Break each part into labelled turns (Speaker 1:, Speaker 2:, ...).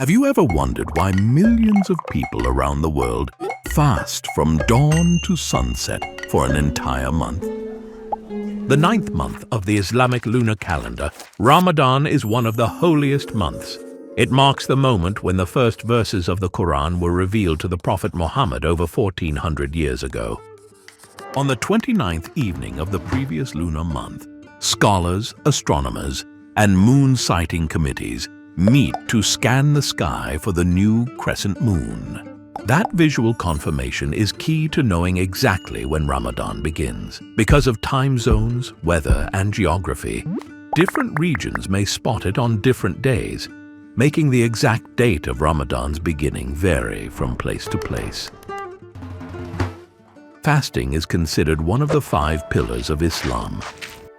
Speaker 1: Have you ever wondered why millions of people around the world fast from dawn to sunset for an entire month? The 9th month of the Islamic lunar calendar, Ramadan is one of the holiest months. It marks the moment when the first verses of the Quran were revealed to the Prophet Muhammad over 1400 years ago. On the 29th evening of the previous lunar month, scholars, astronomers, and moon sighting committees meet to scan the sky for the new crescent moon. That visual confirmation is key to knowing exactly when Ramadan begins. Because of time zones, weather, and geography, different regions may spot it on different days, making the exact date of Ramadan's beginning vary from place to place. Fasting is considered one of the 5 pillars of Islam,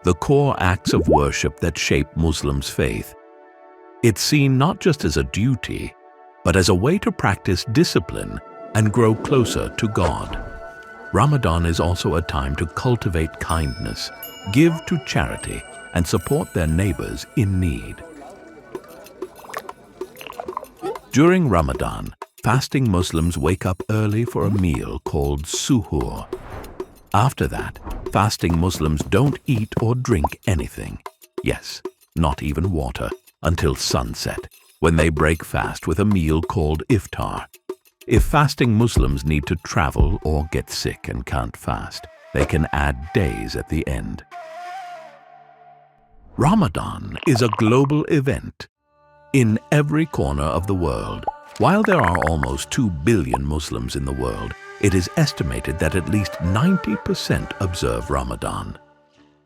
Speaker 1: the core acts of worship that shape Muslims' faith. It's seen not just as a duty, but as a way to practice discipline and grow closer to God. Ramadan is also a time to cultivate kindness, give to charity, and support their neighbors in need. During Ramadan, fasting Muslims wake up early for a meal called suhoor. After that, fasting Muslims don't eat or drink anything. Yes, not even water, until sunset, when they break fast with a meal called iftar. If fasting Muslims need to travel or get sick and can't fast, they can add days at the end. Ramadan is a global event. In every corner of the world, while there are almost 2 billion Muslims in the world, it is estimated that at least 90% observe Ramadan.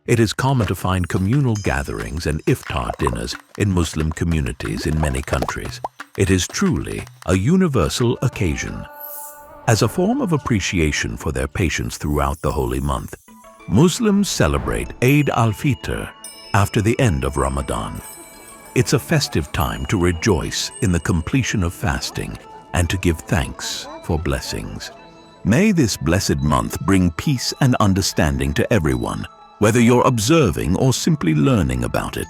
Speaker 1: It is common to find communal gatherings and iftar dinners in Muslim communities in many countries. It is truly a universal occasion. As a form of appreciation for their patience throughout the holy month, Muslims celebrate al-Fitr after the end of Ramadan. It's a festive time to rejoice in the completion of fasting and to give thanks for blessings. May this blessed month bring peace and understanding to everyone, whether you're observing or simply learning about it.